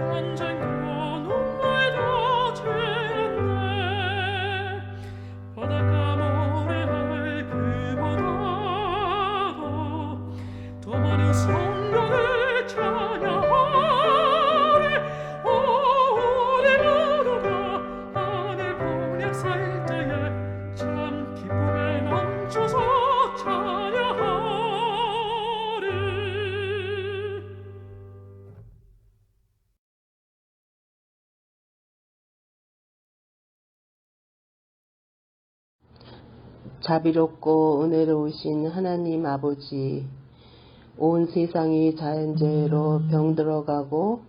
전쟁과 눈물도 지는데 바닷가 모래알 그보다도 더 많은 성령을 찬양하리. 우리 모두가 하늘 공약 살 때에 참 기쁨에 넘쳐서 찬양하리. 자비롭고 은혜로우신 하나님 아버지, 온 세상이 자연재해로 병들어가고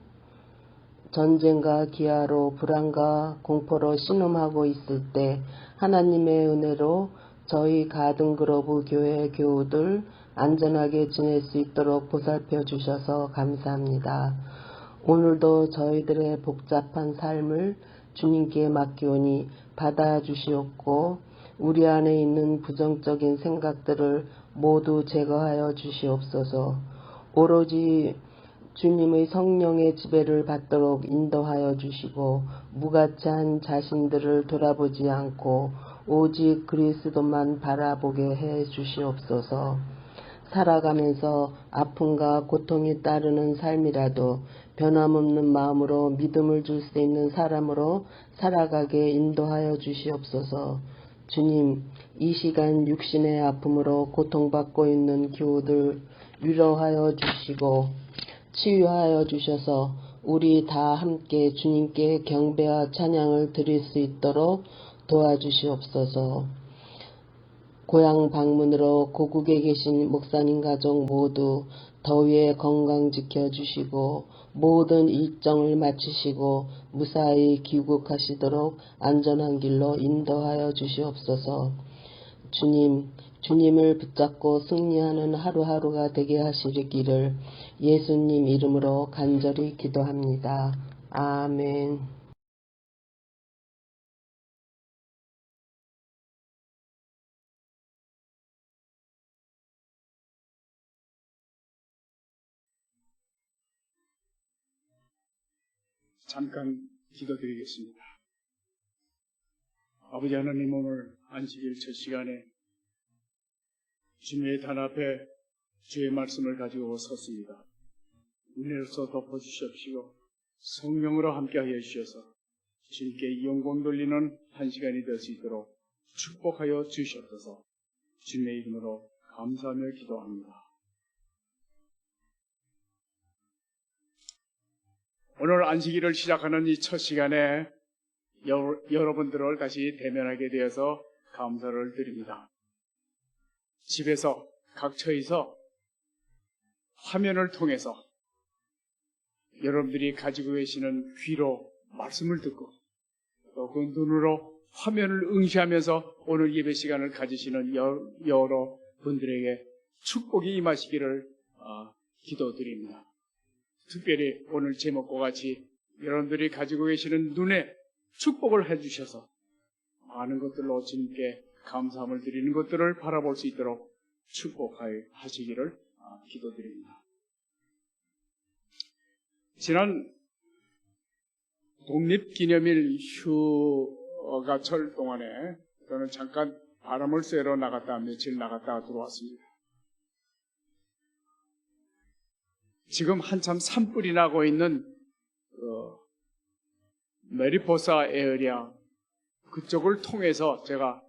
전쟁과 기아로 불안과 공포로 신음하고 있을 때 하나님의 은혜로 저희 가든그로브 교회 교우들 안전하게 지낼 수 있도록 보살펴 주셔서 감사합니다. 오늘도 저희들의 복잡한 삶을 주님께 맡기오니 받아주시옵고 우리 안에 있는 부정적인 생각들을 모두 제거하여 주시옵소서. 오로지 주님의 성령의 지배를 받도록 인도하여 주시고 무가치한 자신들을 돌아보지 않고 오직 그리스도만 바라보게 해 주시옵소서. 살아가면서 아픔과 고통이 따르는 삶이라도 변함없는 마음으로 믿음을 줄 수 있는 사람으로 살아가게 인도하여 주시옵소서. 주님, 이 시간 육신의 아픔으로 고통받고 있는 교우들 위로하여 주시고 치유하여 주셔서 우리 다 함께 주님께 경배와 찬양을 드릴 수 있도록 도와주시옵소서. 고향 방문으로 고국에 계신 목사님 가족 모두 더위에 건강 지켜주시고 모든 일정을 마치시고 무사히 귀국하시도록 안전한 길로 인도하여 주시옵소서. 주님, 주님을 붙잡고 승리하는 하루하루가 되게 하시기를 예수님 이름으로 간절히 기도합니다. 아멘. 잠깐 기도드리겠습니다. 아버지 하나님, 오늘 안식일 첫 시간에 주님의 단 앞에 주의 말씀을 가지고 섰습니다. 은혜로서 덮어주시옵시고 성령으로 함께하여 주셔서 주님께 영광 돌리는 한 시간이 될 수 있도록 축복하여 주시옵소서. 주님의 이름으로 감사하며 기도합니다. 오늘 안식일을 시작하는 이 첫 시간에 여러분들을 다시 대면하게 되어서 감사를 드립니다. 집에서 각처에서 화면을 통해서 여러분들이 가지고 계시는 귀로 말씀을 듣고 또 그 눈으로 화면을 응시하면서 오늘 예배 시간을 가지시는 여러 분들에게 축복이 임하시기를 기도드립니다. 특별히 오늘 제목과 같이 여러분들이 가지고 계시는 눈에 축복을 해주셔서 많은 것들로 주님께 감사함을 드리는 것들을 바라볼 수 있도록 축복하시기를 기도드립니다. 지난 독립기념일 휴가철 동안에 저는 잠깐 바람을 쐬러 나갔다 며칠 나갔다가 들어왔습니다. 지금 한참 산불이 나고 있는 메리포사 에어리아 그쪽을 통해서 제가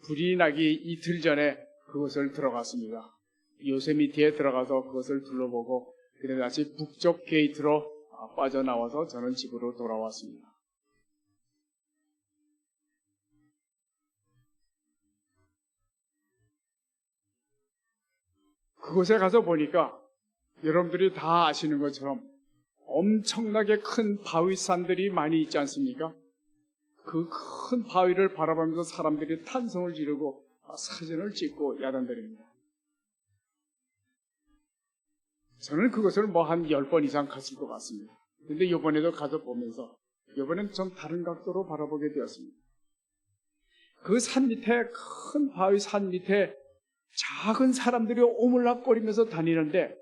불이 나기 이틀 전에 그것을 들어갔습니다. 요세미티에 들어가서 그것을 둘러보고 그래 다시 북쪽 게이트로 빠져나와서 저는 집으로 돌아왔습니다. 그곳에 가서 보니까 여러분들이 다 아시는 것처럼 엄청나게 큰 바위산들이 많이 있지 않습니까? 그 큰 바위를 바라보면서 사람들이 탄성을 지르고 사진을 찍고 야단거립니다. 저는 그것을 한 10번 이상 갔을 것 같습니다. 근데 이번에도 가서 보면서 이번엔 좀 다른 각도로 바라보게 되었습니다. 그 산 밑에 큰 바위 산 밑에 작은 사람들이 오물락거리면서 다니는데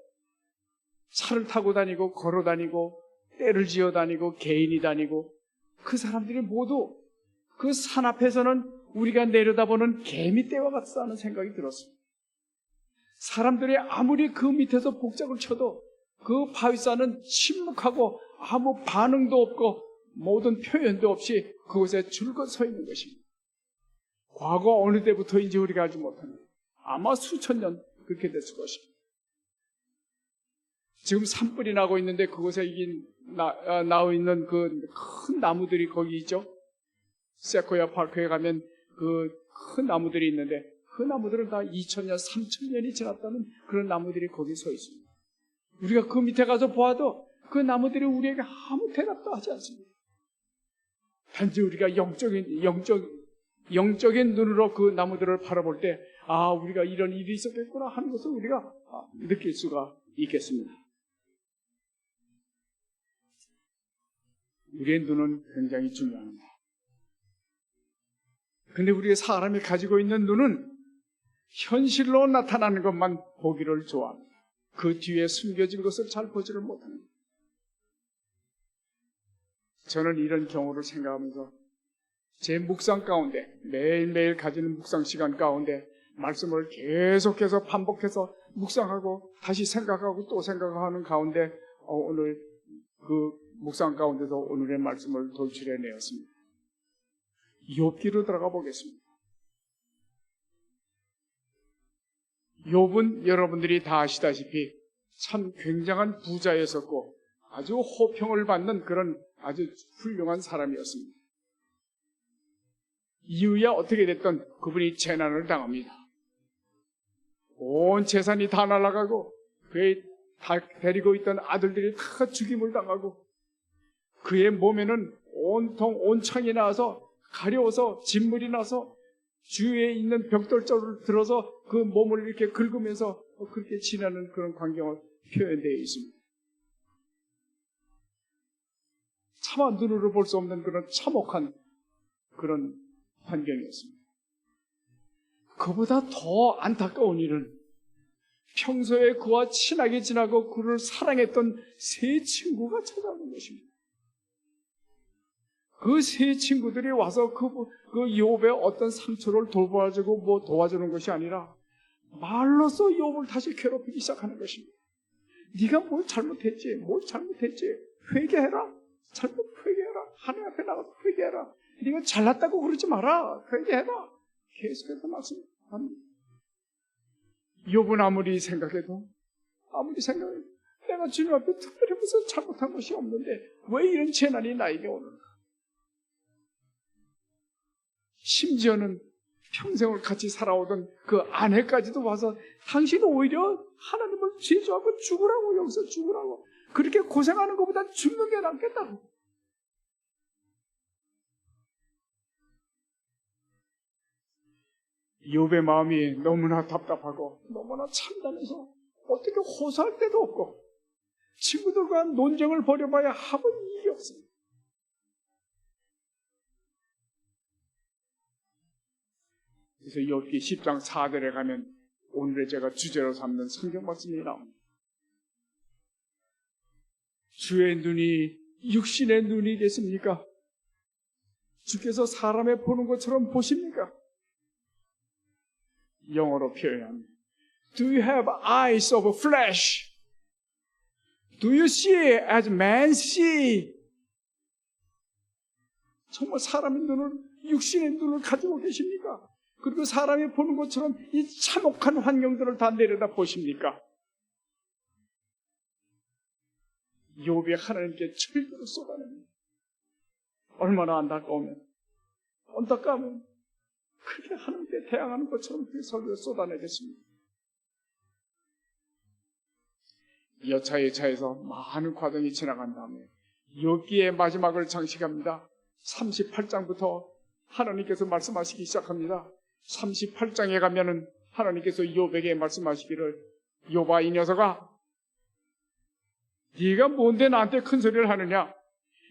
차를 타고 다니고 걸어 다니고 떼를 지어 다니고 개인이 다니고 그 사람들이 모두 그 산 앞에서는 우리가 내려다보는 개미 떼와 같다는 생각이 들었습니다. 사람들이 아무리 그 밑에서 복작을 쳐도 그 바위산은 침묵하고 아무 반응도 없고 모든 표현도 없이 그곳에 줄곧 서 있는 것입니다. 과거 어느 때부터인지 우리가 알지 못합니다. 아마 수천 년 그렇게 됐을 것입니다. 지금 산불이 나고 있는데 그곳에 나와 있는 그 큰 나무들이 거기 있죠. 세코야 파크에 가면 그 큰 나무들이 있는데 그 나무들은 다 2000년, 3000년이 지났다는 그런 나무들이 거기 서 있습니다. 우리가 그 밑에 가서 보아도 그 나무들이 우리에게 아무 대답도 하지 않습니다. 단지 우리가 영적인 눈으로 그 나무들을 바라볼 때, 아, 우리가 이런 일이 있었겠구나 하는 것을 우리가 느낄 수가 있겠습니다. 우리의 눈은 굉장히 중요합니다. 근데 우리의 사람이 가지고 있는 눈은 현실로 나타나는 것만 보기를 좋아합니다. 그 뒤에 숨겨진 것을 잘 보지를 못합니다. 저는 이런 경우를 생각하면서 제 묵상 가운데 매일매일 가지는 묵상 시간 가운데 말씀을 계속해서 반복해서 묵상하고 다시 생각하고 또 생각하는 가운데 오늘 그 묵상 가운데서 오늘의 말씀을 돌출해내었습니다. 욥기로 들어가 보겠습니다. 욥은 여러분들이 다 아시다시피 참 굉장한 부자였었고 아주 호평을 받는 그런 아주 훌륭한 사람이었습니다. 이유야 어떻게 됐든 그분이 재난을 당합니다. 온 재산이 다 날아가고 그의 데리고 있던 아들들이 다 죽임을 당하고 그의 몸에는 온통 온창이 나서 가려워서 진물이 나서 주위에 있는 벽돌자를 들어서 그 몸을 이렇게 긁으면서 그렇게 지나는 그런 광경을 표현되어 있습니다. 차마 눈으로 볼 수 없는 그런 참혹한 그런 환경이었습니다. 그보다 더 안타까운 일은 평소에 그와 친하게 지나고 그를 사랑했던 세 친구가 찾아오는 것입니다. 그 세 친구들이 와서 그 욥의 어떤 상처를 돌봐주고 뭐 도와주는 것이 아니라 말로써 욥을 다시 괴롭히기 시작하는 것입니다. 네가 뭘 잘못했지? 회개해라. 회개해라. 하나님 앞에 나가서 회개해라. 네가 잘났다고 그러지 마라. 회개해라. 계속해서 말씀합니다. 욥은 아무리 생각해도 내가 주님 앞에 특별히 무슨 잘못한 것이 없는데 왜 이런 재난이 나에게 오는가? 심지어는 평생을 같이 살아오던 그 아내까지도 와서 당신은 오히려 하나님을 제조하고 죽으라고, 여기서 죽으라고, 그렇게 고생하는 것보다 죽는 게 낫겠다고. 욥의 마음이 너무나 답답하고 너무나 참담해서 어떻게 호소할 데도 없고 친구들과 논쟁을 벌여봐야 아무 일이 없습니다. 그래서 욥기 10장 4절에 가면 오늘의 제가 주제로 삼는 성경 말씀이 나옵니다. 주의 눈이 육신의 눈이 됐습니까? 주께서 사람의 보는 것처럼 보십니까? 영어로 표현합니다. Do you have eyes of flesh? Do you see as men see? 정말 사람의 눈을, 육신의 눈을 가지고 계십니까? 그리고 사람이 보는 것처럼 이 참혹한 환경들을 다 내려다 보십니까? 욥이 하나님께 철저히 쏟아냅니다. 얼마나 안타까우면 그렇게 하나님께 대항하는 것처럼 그 설교를 쏟아내겠습니다. 여차여차해서 많은 과정이 지나간 다음에 욥기의 마지막을 장식합니다. 38장부터 하나님께서 말씀하시기 시작합니다. 38장에 가면은 하나님께서 욥에게 말씀하시기를, 욥아, 이 녀석아, 네가 뭔데 나한테 큰 소리를 하느냐?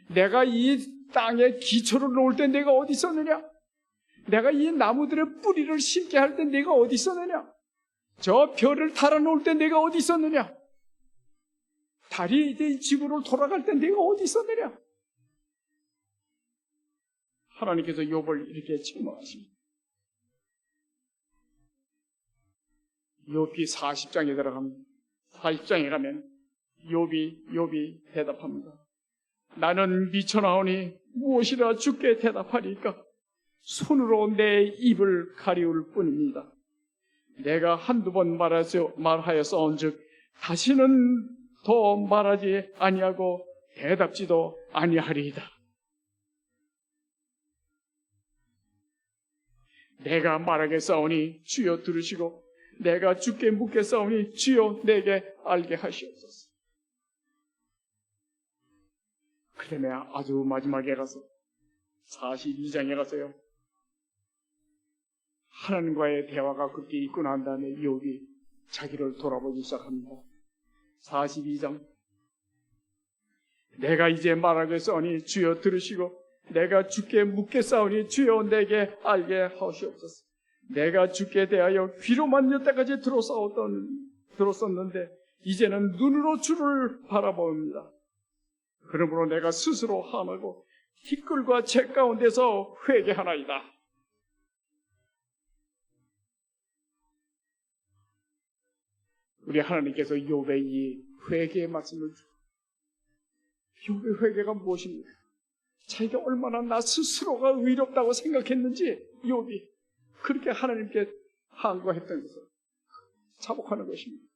내가 이 땅에 기초를 놓을 때 내가 어디 있었느냐? 내가 이 나무들의 뿌리를 심게 할 때 내가 어디 있었느냐? 저 별을 달아 놓을 때 내가 어디 있었느냐? 다리의 집으로 돌아갈 때 내가 어디 있었느냐? 하나님께서 욥을 이렇게 책망하십니다. 욥기 40장에 가면 욥이 대답합니다. 나는 미쳐나오니 무엇이라 주께 대답하리까? 손으로 내 입을 가리울 뿐입니다. 내가 한두 번 말하였사온즉 다시는 더 말하지 아니하고 대답지도 아니하리이다. 내가 말하겠사오니 주여 들으시고 내가 주께 묻겠사오니 주여 내게 알게 하시옵소서. 그 다음에 아주 마지막에 가서 42장에 가서요, 하나님과의 대화가 그렇게 있고 난 다음에 욥이 자기를 돌아보기 시작합니다. 42장. 내가 이제 말하겠사오니 주여 들으시고 내가 주께 묻겠사오니 주여 내게 알게 하시옵소서. 내가 주께 대하여 귀로만 여태까지 들었었는데 이제는 눈으로 주를 바라봅니다. 그러므로 내가 스스로 화나고 티끌과 재 가운데서 회개하나이다. 우리 하나님께서 욥의 이 회개의 말씀을 주고, 욥의 회개가 무엇입니까? 자기가 얼마나 나 스스로가 의롭다고 생각했는지 욥이 그렇게 하나님께 항거했던 것을 자복하는 것입니다.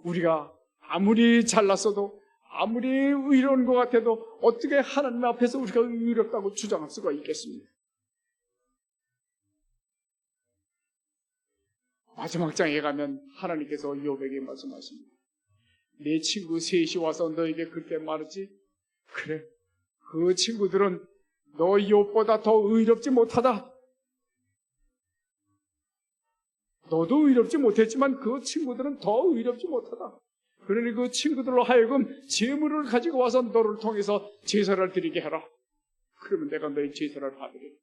우리가 아무리 잘났어도 아무리 의로운 것 같아도 어떻게 하나님 앞에서 우리가 의롭다고 주장할 수가 있겠습니까? 마지막 장에 가면 하나님께서 욥에게 말씀하십니다. 내 친구 셋이 와서 너에게 그렇게 말했지? 그래, 그 친구들은 너 욥보다 더 의롭지 못하다. 너도 의롭지 못했지만 그 친구들은 더 의롭지 못하다. 그러니 그 친구들로 하여금 제물을 가지고 와서 너를 통해서 제사를 드리게 하라. 그러면 내가 너의 제사를 받으리라.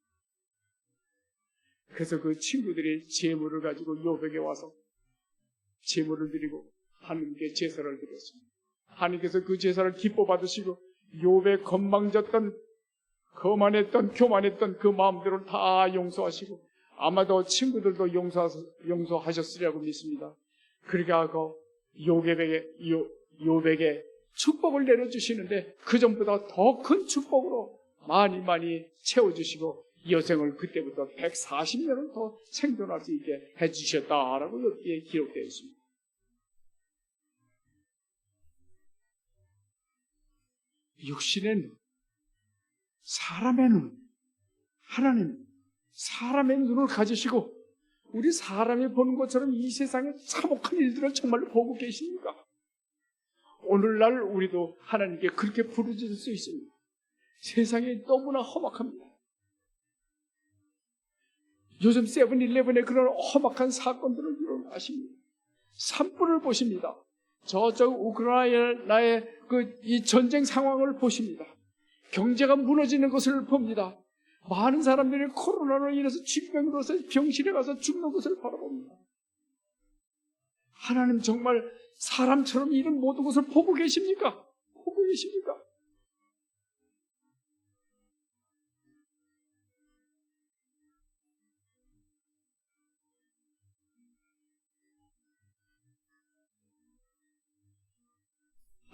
그래서 그 친구들이 제물을 가지고 욥에게 와서 제물을 드리고 하나님께 제사를 드렸습니다. 하나님께서 그 제사를 기뻐 받으시고 욥의 건망졌던, 거만했던, 교만했던 그 마음들을 다 용서하시고 아마도 친구들도 용서하셨으리라고 믿습니다. 그렇게 하고 욥에게 축복을 내려주시는데 그 전보다 더 큰 축복으로 많이 채워주시고 여생을 그때부터 140년을 더 생존할 수 있게 해주셨다라고 여기에 기록되어 있습니다. 육신의 눈, 사람의 눈, 하나님 사람의 눈을 가지시고 우리 사람이 보는 것처럼 이 세상에 참혹한 일들을 정말로 보고 계십니까? 오늘날 우리도 하나님께 그렇게 부르짖을 수 있습니다. 세상이 너무나 험악합니다. 요즘 세븐일레븐에 그런 험악한 사건들을 일어나십니다. 산불을 보십니다. 저쪽 우크라이나의 이 전쟁 상황을 보십니다. 경제가 무너지는 것을 봅니다. 많은 사람들이 코로나로 인해서 질병으로서 병실에 가서 죽는 것을 바라봅니다. 하나님 정말 사람처럼 이런 모든 것을 보고 계십니까? 보고 계십니까?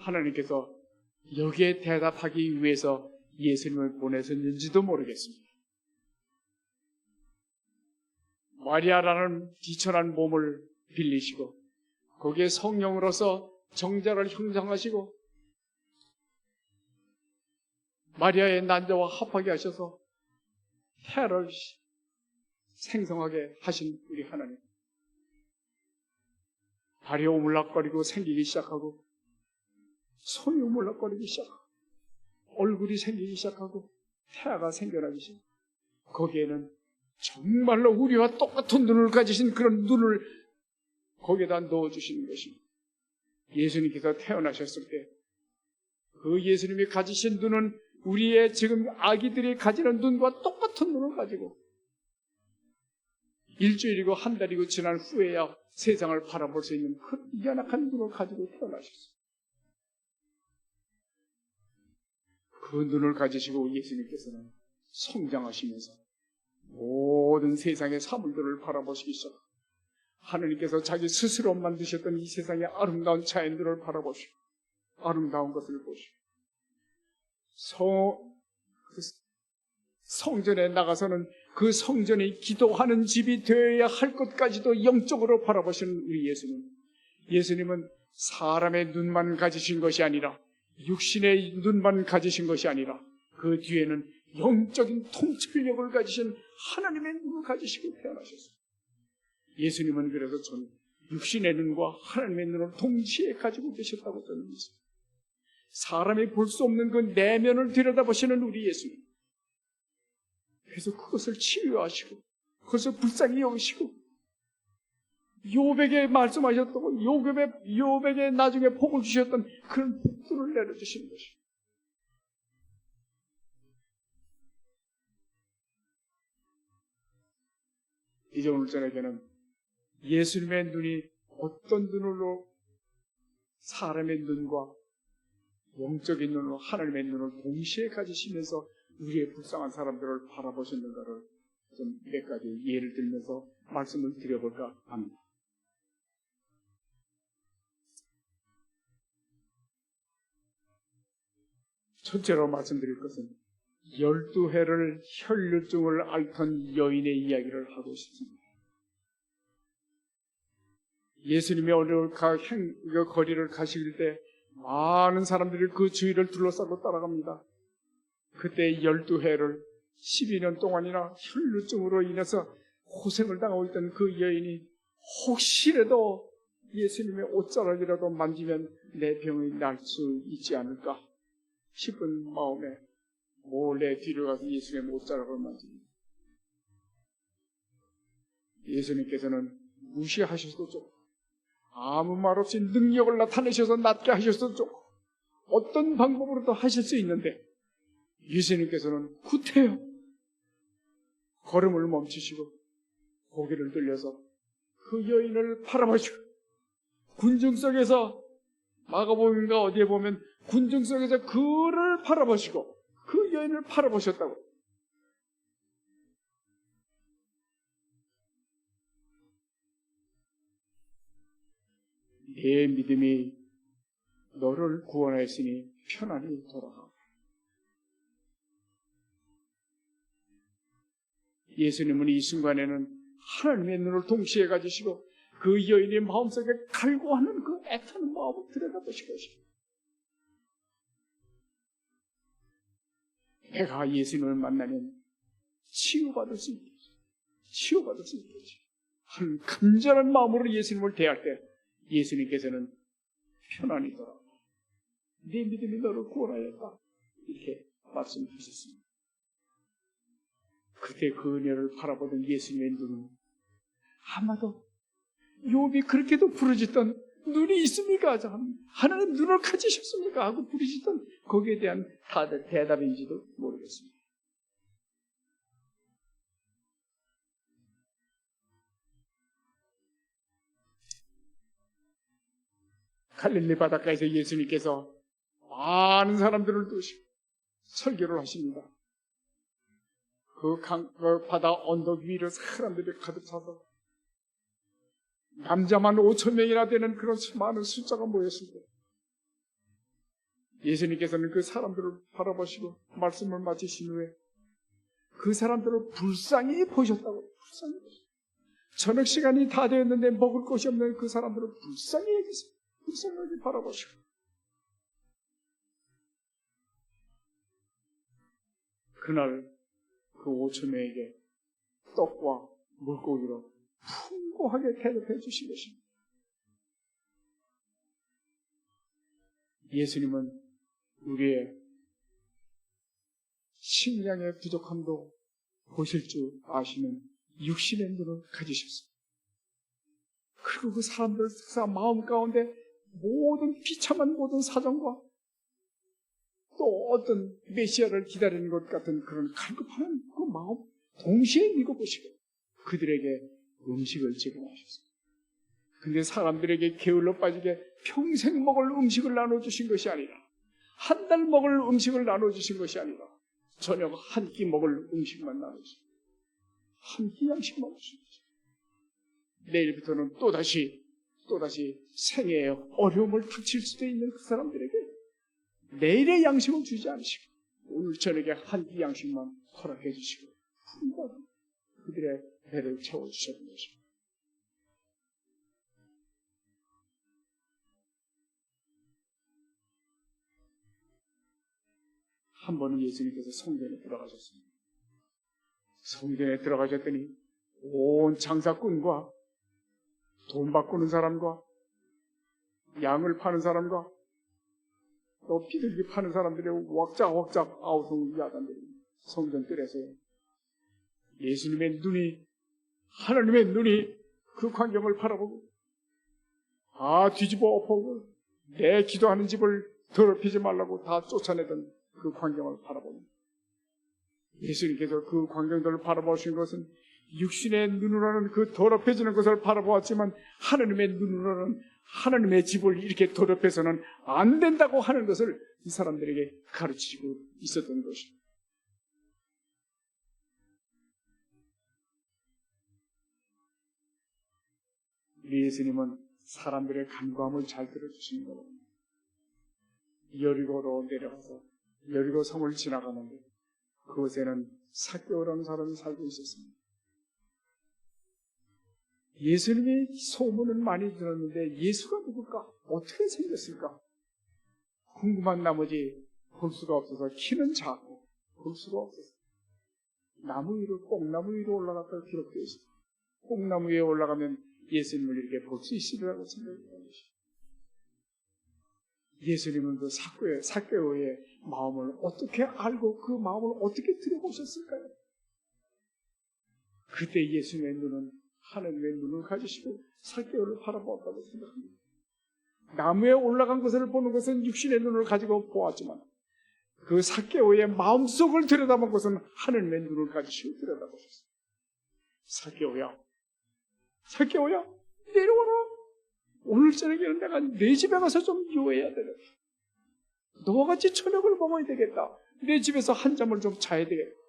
하나님께서 여기에 대답하기 위해서 예수님을 보내셨는지도 모르겠습니다. 마리아라는 비천한 몸을 빌리시고 거기에 성령으로서 정자를 형성하시고 마리아의 난자와 합하게 하셔서 태아를 생성하게 하신 우리 하나님. 발이 오물락거리고 생기기 시작하고 손이 오물락거리기 시작하고 얼굴이 생기기 시작하고 태아가 생겨나기 시작하고 거기에는 정말로 우리와 똑같은 눈을 가지신 그런 눈을 거기에다 넣어주시는 것입니다. 예수님께서 태어나셨을 때 그 예수님이 가지신 눈은 우리의 지금 아기들이 가지는 눈과 똑같은 눈을 가지고 일주일이고 한 달이고 지난 후에야 세상을 바라볼 수 있는 그 연약한 눈을 가지고 태어나셨어요. 그 눈을 가지시고 예수님께서는 성장하시면서 모든 세상의 사물들을 바라보시기 시작. 하느님께서 자기 스스로 만드셨던 이 세상의 아름다운 자연들을 바라보시고 아름다운 것을 보시고 성전에 나가서는 그 성전이 기도하는 집이 되어야 할 것까지도 영적으로 바라보시는 우리 예수님. 예수님은 사람의 눈만 가지신 것이 아니라 육신의 눈만 가지신 것이 아니라 그 뒤에는 영적인 통찰력을 가지신 하나님의 눈을 가지시고 태어나셨어요. 예수님은 그래서 저는 육신의 눈과 하나님의 눈을 동시에 가지고 계셨다고 저는 믿습니다. 사람이 볼 수 없는 그 내면을 들여다보시는 우리 예수님. 그래서 그것을 치유하시고 그것을 불쌍히 여기시고 욥에게 말씀하셨던 욥에게 나중에 복을 주셨던 그런 복들을 내려주시는 것이죠. 이제 오늘 저녁에는 예수님의 눈이 어떤 눈으로 사람의 눈과 영적인 눈으로 하나님의 눈을 동시에 가지시면서 우리의 불쌍한 사람들을 바라보셨는가를 좀 몇 가지 예를 들면서 말씀을 드려볼까 합니다. 첫째로 말씀드릴 것은 12해를 혈류증을 앓던 여인의 이야기를 하고 싶습니다. 예수님이 어느 거리를 가실 때 많은 사람들이 그 주위를 둘러싸고 따라갑니다. 그때 12해를 12년 동안이나 혈류증으로 인해서 고생을 당하고 있던 그 여인이 혹시라도 예수님의 옷자락이라도 만지면 내 병이 날 수 있지 않을까 싶은 마음에 몰래 뒤로 가서 예수님의 옷자락을 만집니다. 예수님께서는 무시하셔도 좋고 아무 말 없이 능력을 나타내셔서 낫게 하셔도 좋고 어떤 방법으로도 하실 수 있는데 예수님께서는 구태여 걸음을 멈추시고 고개를 들려서 그 여인을 바라보시고 군중 속에서 마가복음인가 어디에 보면 군중 속에서 그를 바라보시고 그 여인을 바라보셨다고. 내 믿음이 너를 구원하였으니 편안히 돌아가. 예수님은 이 순간에는 하나님의 눈을 동시에 가지시고 그 여인의 마음속에 갈구하는 그 애타는 마음을 들여다보실 것입니다. 내가 예수님을 만나면 치유받을 수 있겠지. 치유받을 수 있겠지. 한 간절한 마음으로 예수님을 대할 때 예수님께서는 편안히 돌아가. 네 믿음이 너를 구원하였다. 이렇게 말씀하셨습니다. 그때 그 은혜를 바라보던 예수님의 눈은 아마도 욥이 그렇게도 부르짖던 눈이 있습니까? 하나님 눈을 가지셨습니까? 하고 부르짖던 거기에 대한 대답인지도 모르겠습니다. 갈릴리 바닷가에서 예수님께서 많은 사람들을 두시고 설교를 하십니다. 그 바다 언덕 위를 사람들이 가득 차서 남자만 5,000명이나 되는 그런 많은 숫자가 모였을 때 예수님께서는 그 사람들을 바라보시고 말씀을 마치신 후에 그 사람들을 불쌍히 보셨다고. 불쌍히 보셨어요. 저녁 시간이 다 되었는데 먹을 것이 없는 그 사람들을 불쌍히 여기세요. 불쌍하게 바라보시고 그날 그 5,000명에게 떡과 물고기로 풍부하게 대접해 주신 것입니다. 예수님은 우리의 식량의 부족함도 보실 줄 아시는 육신의 눈을 가지셨습니다. 그리고 그 사람들 마음 가운데 모든 비참한 모든 사정과 또 어떤 메시아를 기다리는 것 같은 그런 갈급한 그 마음 동시에 읽어보시고 그들에게 음식을 제공하셨습니다. 근데 사람들에게 게을러 빠지게 평생 먹을 음식을 나눠주신 것이 아니라, 한 달 먹을 음식을 나눠주신 것이 아니라, 저녁 한 끼 먹을 음식만 나눠주신, 한 끼 양식만 주신 거죠. 내일부터는 또다시 생애에 어려움을 닥칠 수도 있는 그 사람들에게 내일의 양식을 주지 않으시고, 오늘 저녁에 한 끼 양식만 허락해 주시고, 풍부하게 그들의 배를 채워주셨던 것입니다. 한 번은 예수님께서 성전에 들어가셨습니다. 성전에 들어가셨더니 온 장사꾼과 돈 바꾸는 사람과 양을 파는 사람과 또 비둘기 파는 사람들의 왁작왁작 아우성 야단들이 성전 뜰에서 예수님의 눈이, 하나님의 눈이 그 광경을 바라보고 다 뒤집어 엎어고 내 기도하는 집을 더럽히지 말라고 다 쫓아내던 그 광경을 바라봅니다. 예수님께서 그 광경들을 바라보신 것은 육신의 눈으로는 그 더럽혀지는 것을 바라보았지만, 하나님의 눈으로는 하나님의 집을 이렇게 더럽혀서는 안 된다고 하는 것을 이 사람들에게 가르치고 있었던 것입니다. 우리 예수님은 사람들의 간구함을 잘 들어주시는 거거든요. 여리고로 내려가서 여리고 성을 지나가는데 그곳에는 삭개오라는 사람이 살고 있었습니다. 예수님의 소문은 많이 들었는데 예수가 누굴까? 어떻게 생겼을까? 궁금한 나머지 볼 수가 없어서, 키는 작고 볼 수가 없어서 나무 위로, 뽕나무 위로 올라갔다고 기록되어 있습니다. 뽕나무 위에 올라가면 예수님을 이렇게 볼 수 있으리라고 생각했던 것이죠. 예수님은 그 삭개오의 마음을 어떻게 알고 그 마음을 어떻게 들여보셨을까요? 그때 예수님의 눈은 하나님의 눈을 가지시고 삭개오를 바라보았다고 생각합니다. 나무에 올라간 것을 보는 것은 육신의 눈을 가지고 보았지만, 그 삭개오의 마음속을 들여다본 것은 하나님의 눈을 가지시고 들여다보셨어요. 삭개오야, 내려와라. 오늘 저녁에는 내가 내 집에 가서 좀 요해야 되겠다. 너같이 저녁을 먹어야 되겠다. 내 집에서 한 잠을 좀 자야 되겠다.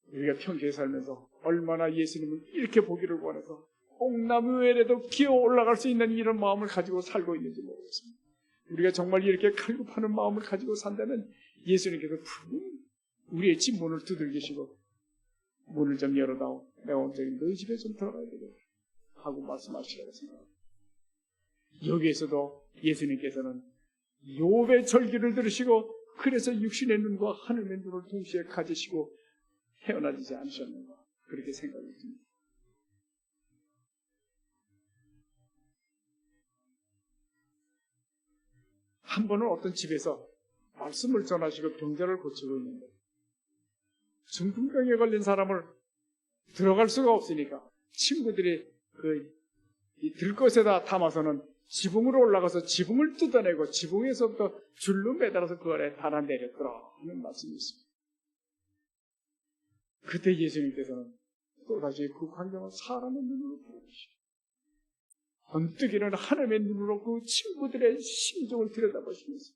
우리가 평소에 살면서 얼마나 예수님을 이렇게 보기를 원해서 뽕나무 위에라도 기어 올라갈 수 있는 이런 마음을 가지고 살고 있는지 모르겠습니다. 우리가 정말 이렇게 칼굽하는 마음을 가지고 산다면 예수님께서 분명히 우리의 집 문을 두들기시고 문을 좀 열어다오. 내가 오늘 너희 집에 좀 들어가야 되겠다 하고 말씀하시라고 생각합니다. 여기에서도 예수님께서는 욥의 절기를 들으시고, 그래서 육신의 눈과 하늘의 눈을 동시에 가지시고 헤어나지지 않으셨는가, 그렇게 생각이 듭니다. 한 번은 어떤 집에서 말씀을 전하시고 병자를 고치고 있는데, 중풍병에 걸린 사람을 들어갈 수가 없으니까 친구들이 이 들것에다 담아서는 지붕으로 올라가서 지붕을 뜯어내고 지붕에서부터 줄로 매달아서 그 아래 달아내렸더라 하는 말씀이 있습니다. 그때 예수님께서는 또다시 그 광경을 사람의 눈으로 보시고, 번뜩이는 하나님의 눈으로 그 친구들의 심정을 들여다보시면서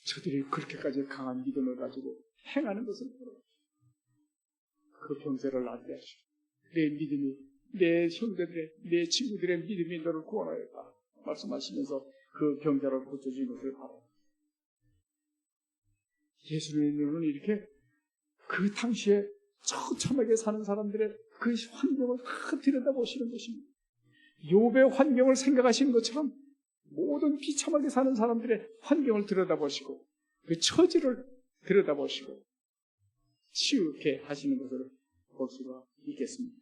저들이 그렇게까지 강한 믿음을 가지고 행하는 것을 보라. 그 병세를 낫게 하시고, 내 믿음이, 내 형제들의, 내 친구들의 믿음이 너를 구원하였다 말씀하시면서 그 병자를 고쳐주신 것을 바라. 예수님의 눈은 이렇게 그 당시에 처참하게 사는 사람들의 그 환경을 다 들여다보시는 것입니다. 욥의 환경을 생각하시는 것처럼 모든 비참하게 사는 사람들의 환경을 들여다보시고 그 처지를 들여다보시고 치유케 하시는 것을 볼 수가 있겠습니다.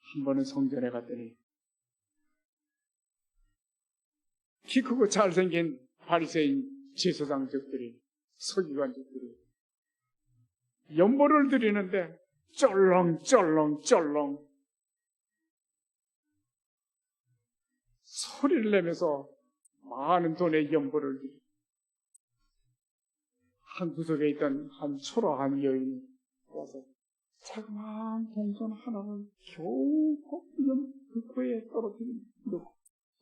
한 번은 성전에 갔더니 키 크고 잘생긴 바리새인 제사장족들이, 서기관족들이 연보를 드리는데 쩔렁쩔렁쩔렁 소리를 내면서 많은 돈의 연보를 드리 한 구석에 있던 한 초라한 여인이 와서 자그마한 동전 하나를 겨우 그 코에 떨어뜨리고 놓고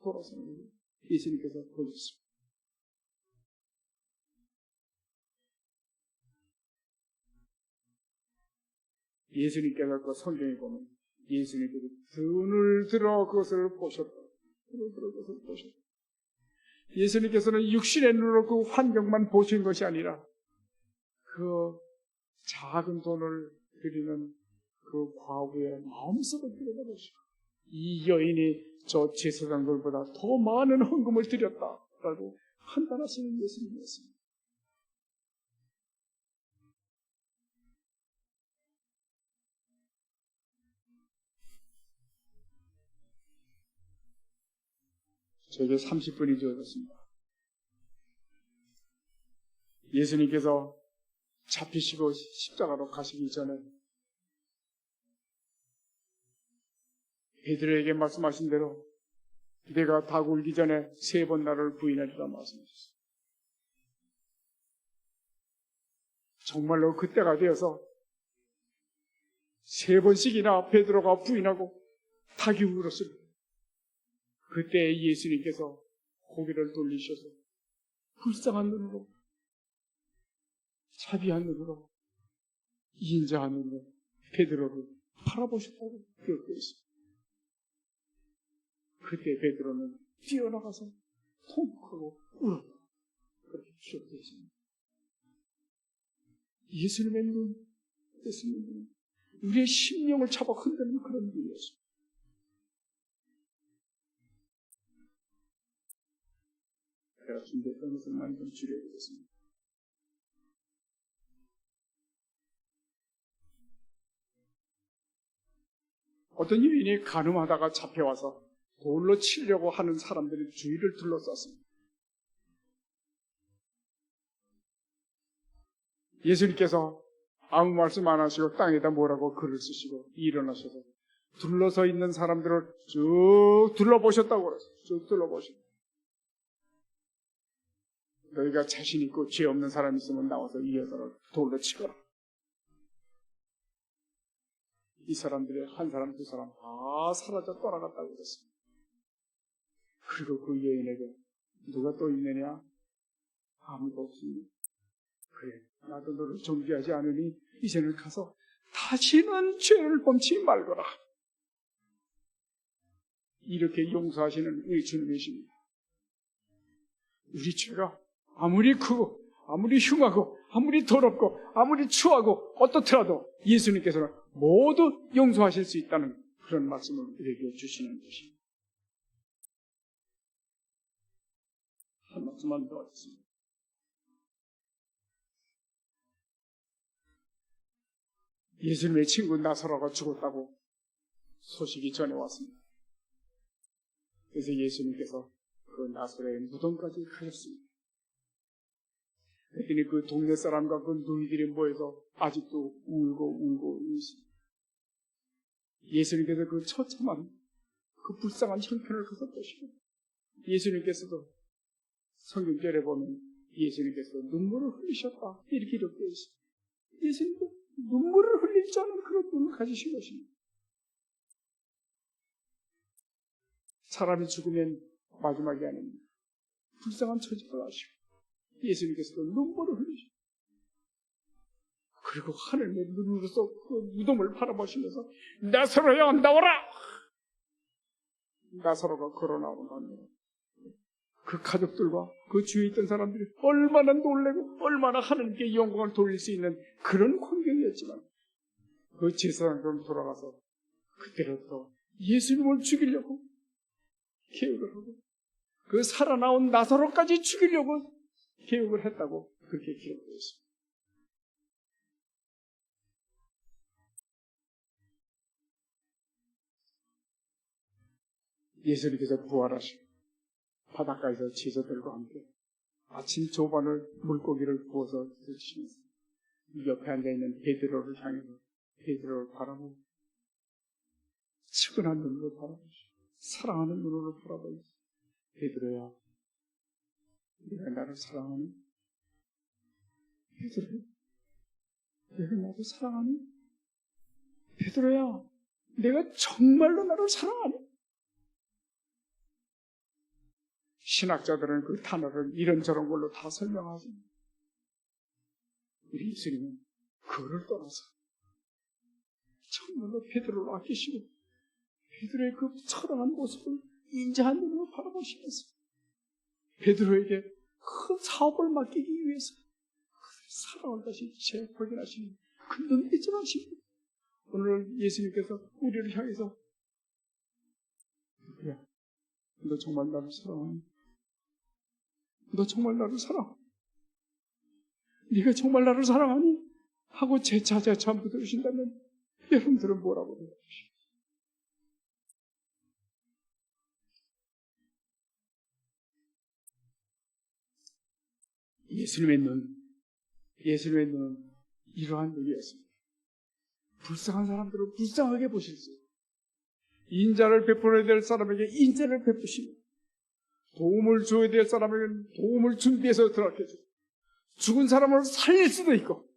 돌아서는 것을 예수님께서 보셨습니다. 예수님께서 그 성경에 보면 예수님께서 눈을 들어 그것을 보셨다. 예수님께서는 육신의 눈으로 그 환경만 보신 것이 아니라 그 작은 돈을 드리는 그 과부의 마음속을 들여다보시고 이 여인이 저 제사장들보다 더 많은 헌금을 드렸다라고 판단하시는 예수님이었습니다. 저에게 30분이 주어졌습니다. 예수님께서 잡히시고 십자가로 가시기 전에 베드로에게 말씀하신 대로 내가 닭 울기 전에 3번 나를 부인하리라 말씀하셨어요. 정말로 그때가 되어서 3번씩이나 베드로가 부인하고 닭이 울었을 때 그때 예수님께서 고개를 돌리셔서 불쌍한 눈으로 자비한 눈으로 인자한 눈으로 베드로를 바라보셨다고 기록되어 있습니다. 그때 베드로는 뛰어나가서 통곡하고 울었다. 그렇게 기록되어 있습니다. 예수님의 눈, 예수님의 눈, 우리의 심령을 잡아 흔드는 그런 눈이었습니다. 제가 준비했던 것을만 좀 줄여보겠습니다. 어떤 여인이 간음하다가 잡혀와서 돌로 치려고 하는 사람들이 주위를 둘러쌌습니다. 예수님께서 아무 말씀 안 하시고 땅에다 뭐라고 글을 쓰시고 일어나셔서 둘러서 있는 사람들을 쭉 둘러보셨다고 그랬어요. 쭉 둘러보시고 너희가 자신 있고 죄 없는 사람이 있으면 나와서 이 여자를 돌로 치거라. 이 사람들의 한 사람 두 사람 다 사라져 떠나갔다고 그랬습니다. 그리고 그 여인에게 누가 또 있느냐? 아무도 없습니다. 그래, 나도 너를 정죄하지 않으니 이제는 가서 다시는 죄를 범치 말거라. 이렇게 용서하시는 우리 주님이십니다. 우리 죄가 아무리 크고 아무리 흉하고 아무리 더럽고 아무리 추하고 어떻더라도 예수님께서는 모두 용서하실 수 있다는 그런 말씀을 우리에게 주시는 것입니다. 한 말씀만 더 하겠습니다. 예수님의 친구 나사로가 죽었다고 소식이 전해왔습니다. 그래서 예수님께서 그 나사로의 무덤까지 가셨습니다. 그랬더니 그 동네 사람과 그 누이들이 모여서 아직도 울고 있습니다. 예수님께서 그 처참한 그 불쌍한 형편을 가서 보시고 예수님께서도 성경절에 보면 예수님께서 눈물을 흘리셨다 이렇게 기록되어 있습니다. 예수님도 눈물을 흘릴 줄 아는 그런 눈을 가지신 것입니다. 사람이 죽으면 마지막이 아닙니다. 불쌍한 처지를 아시고 예수님께서도 눈물을 흘리시고 그리고 하늘의 눈으로서 그 무덤을 바라보시면서 나사로야 나와라! 나사로가 걸어 나오는 겁니다. 그 가족들과 그 주위에 있던 사람들이 얼마나 놀래고 얼마나 하나님께 영광을 돌릴 수 있는 그런 광경이었지만 그 제사장들은 돌아가서 그때부터 예수님을 죽이려고 계획을 하고 그 살아나온 나사로까지 죽이려고 계획을 했다고 그렇게 기록되어 있습니다. 예수님께서 부활하시고 바닷가에서 제자들과 함께 아침 조반을 물고기를 구워서 드시면서 옆에 앉아있는 베드로를 향해서 베드로를 바라보고 측은한 눈으로 바라보시고 사랑하는 눈으로 바라보시고 베드로야, 네가 나를 사랑하니? 베드로야, 내가 나를 사랑하니? 베드로야, 내가 정말로 나를 사랑하니? 신학자들은 그 단어를 이런저런 걸로 다 설명하십니다. 우리 예수님은 그를 떠나서 정말로 베드로를 아끼시고 베드로의 그 처량한 모습을 인자한 눈으로 바라보시면서 베드로에게 큰 사업을 맡기기 위해서 그를 사랑을 다시 재확인하시는 그 눈이 있지마십니다. 오늘 예수님께서 우리를 향해서 야, 너 정말 나를 사랑하니? 너 정말 나를 사랑하니? 네가 정말 나를 사랑하니? 하고 재차 묻으신다면 여러분들은 뭐라고 대답하십니까? 예수님의 눈은 이러한 눈이었습니다. 불쌍한 사람들을 불쌍하게 보실 수 있고 인자를 베풀어야 될 사람에게 인자를 베푸시고 도움을 줘야 될 사람에게는 도움을 준비해서 들어가게 주고 죽은 사람을 살릴 수도 있고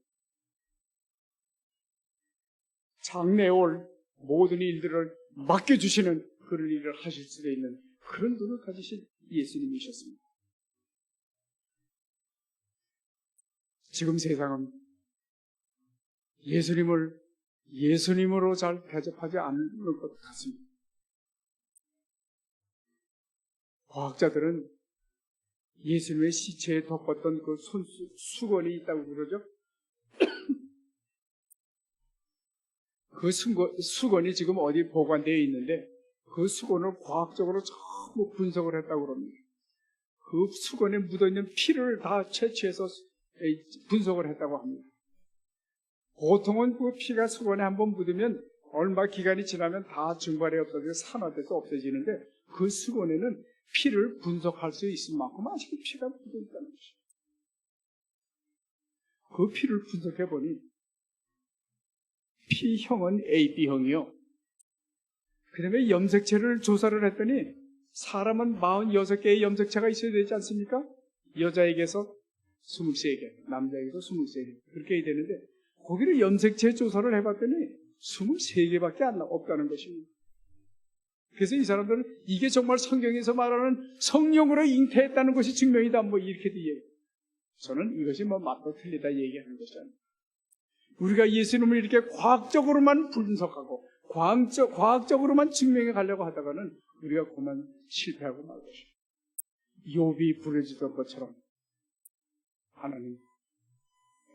장래에 올 모든 일들을 맡겨주시는 그런 일을 하실 수도 있는 그런 눈을 가지신 예수님이셨습니다. 지금 세상은 예수님으로 잘 대접하지 않는 것 같습니다. 과학자들은 예수님의 시체에 덮었던 그 수건이 있다고 그러죠. 그 수건이 지금 어디 보관되어 있는데 그 수건을 과학적으로 전부 분석을 했다고 그럽니다. 그 수건에 묻어있는 피를 다 채취해서 분석을 했다고 합니다. 보통은 그 피가 수건에 한번 묻으면 얼마 기간이 지나면 다 증발이 없어지고 산화돼서 없어지는데 그 수건에는 피를 분석할 수 있을 만큼 아직 피가 묻어있다는 것이죠. 그 피를 분석해보니 P형은 AB형이요. 그 다음에 염색체를 조사를 했더니 사람은 46개의 염색체가 있어야 되지 않습니까? 여자에게서 23개, 남자에게서 23개 그렇게 해야 되는데 거기를 염색체 조사를 해봤더니 23개밖에 없다는 것입니다. 그래서 이 사람들은 이게 정말 성경에서 말하는 성령으로 잉태했다는 것이 증명이다 뭐 이렇게도 얘기해요. 저는 이것이 뭐 맞고 틀리다 얘기하는 것이 아니에요. 우리가 예수님을 이렇게 과학적으로만 분석하고 과학적으로만 증명해 가려고 하다가는 우리가 그만 실패하고 말 것이에요. 욥이 부르짖던 것처럼 하나님,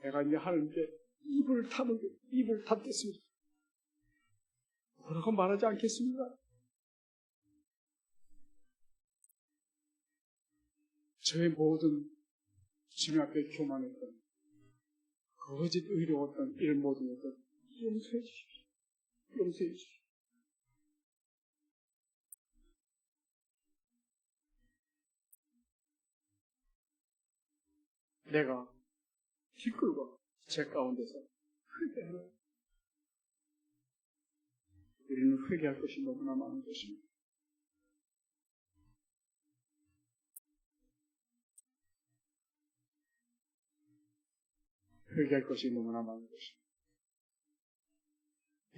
내가 이제 하나님께 입을 닫겠습니다. 뭐라고 말하지 않겠습니다. 저의 모든 주님 앞에 교만했던 거짓 의로웠던 이런 모든 것들 용서해 주십시오. 용서해 주십시오. 내가 티끌과 제 가운데서 회개하라. 우리는 회개할 것이 너무나 많은 것입니다. 회개할 것이 너무나 많은 것입니다.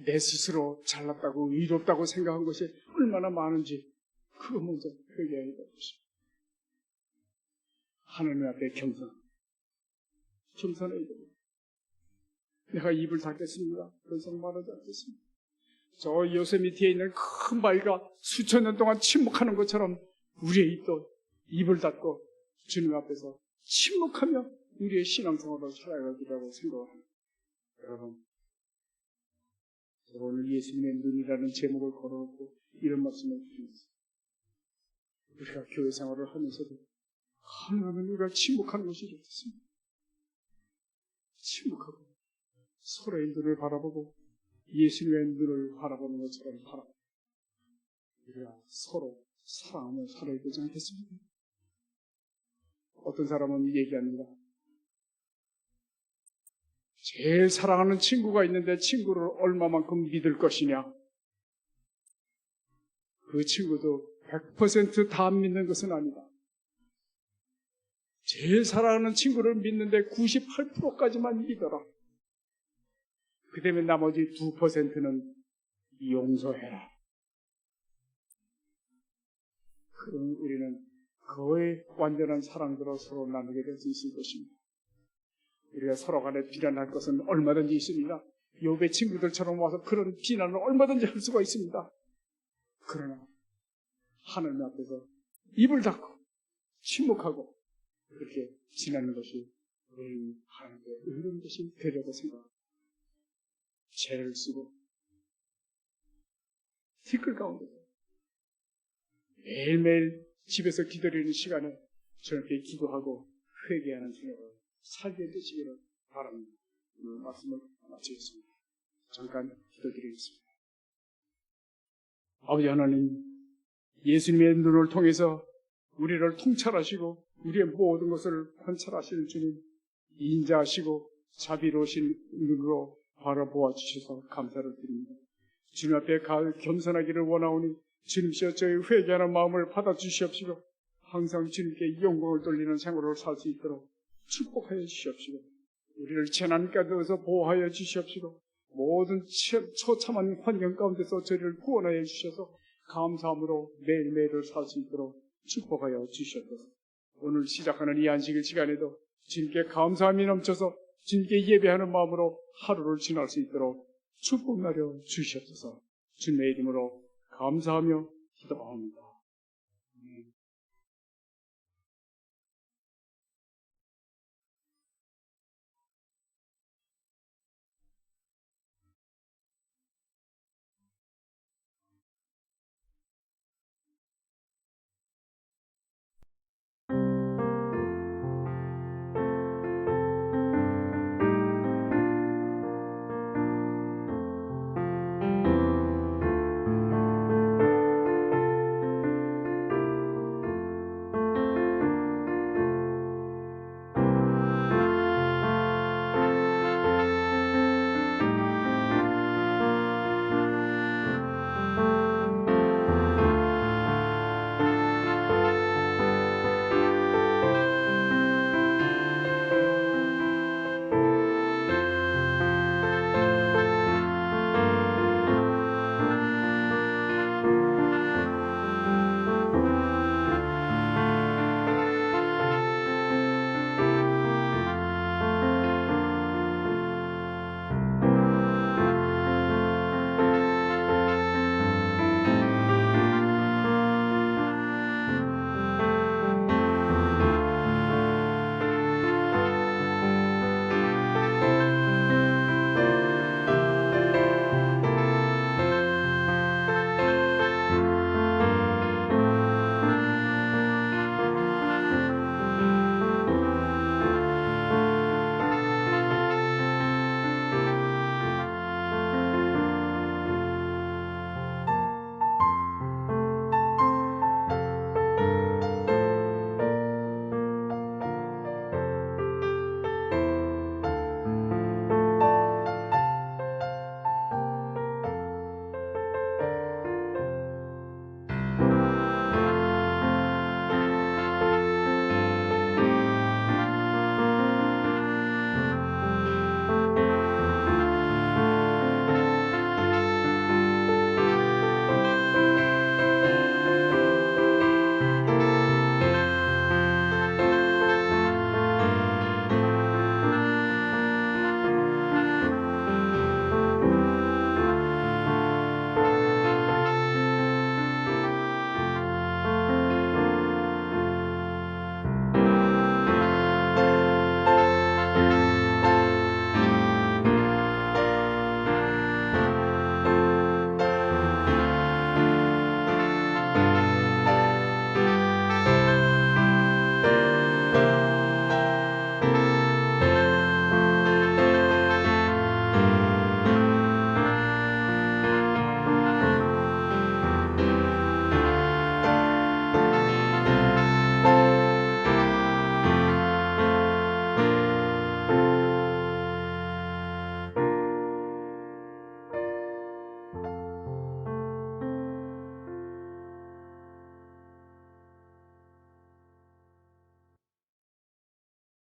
내 스스로 잘났다고 의롭다고 생각한 것이 얼마나 많은지 그거 먼저 회개해야 될 것입니다. 하나님 앞에 겸손해야 됩니다. 내가 입을 닫겠습니다. 더 이상 말하지 않겠습니다. 저 요세미티에 있는 큰 바위가 수천 년 동안 침묵하는 것처럼 우리의 입도 입을 닫고 주님 앞에서 침묵하며 우리의 신앙생활을 살아가기라고 생각합니다. 여러분, 오늘 예수님의 눈이라는 제목을 걸어놓고 이런 말씀을 드립니다. 우리가 교회 생활을 하면서도 하나님은 우리가 침묵하는 것이 좋겠습니다. 침묵하고 서로의 눈을 바라보고 예수님의 눈을 바라보는 것처럼 바라보고 우리가 서로 사랑하며 살아야 되지 않겠습니까? 어떤 사람은 얘기합니다. 제일 사랑하는 친구가 있는데 친구를 얼마만큼 믿을 것이냐? 그 친구도 100% 다 믿는 것은 아니다. 제일 사랑하는 친구를 믿는데 98%까지만 믿어라. 그 다음에 나머지 2%는 용서해라. 그럼 우리는 거의 완전한 사랑으로 서로 나누게 될 수 있을 것입니다. 우리가 서로 간에 비난할 것은 얼마든지 있습니다. 욥의 친구들처럼 와서 그런 비난을 얼마든지 할 수가 있습니다. 그러나 하나님 앞에서 입을 닫고 침묵하고 그렇게 지나는 것이 우리 하나님께 의로운 것이 되려고 생각합니다. 죄를 쓰고 티끌 가운데서 매일매일 집에서 기다리는 시간에 저렇게 기도하고 회개하는 생활을 살게 되시기를 바랍니다. 오늘 말씀을 마치겠습니다. 잠깐 기도드리겠습니다. 아버지 하나님, 예수님의 눈을 통해서 우리를 통찰하시고 우리의 모든 것을 관찰하시는 주님, 인자하시고 자비로우신 눈으로 바라보아 주셔서 감사를 드립니다. 주님 앞에 겸손하기를 원하오니 주님께서 저희 회개하는 마음을 받아주시옵시고 항상 주님께 영광을 돌리는 생활을 살 수 있도록 축복하여 주시옵시고 우리를 재난 가운데서 보호하여 주시옵시고 모든 처참한 환경 가운데서 저희를 구원하여 주셔서 감사함으로 매일매일을 살 수 있도록 축복하여 주시옵소서. 오늘 시작하는 이 안식일 시간에도 주님께 감사함이 넘쳐서 주님께 예배하는 마음으로 하루를 지날 수 있도록 축복하여 주시옵소서. 주님의 이름으로 감사하며 기도합니다.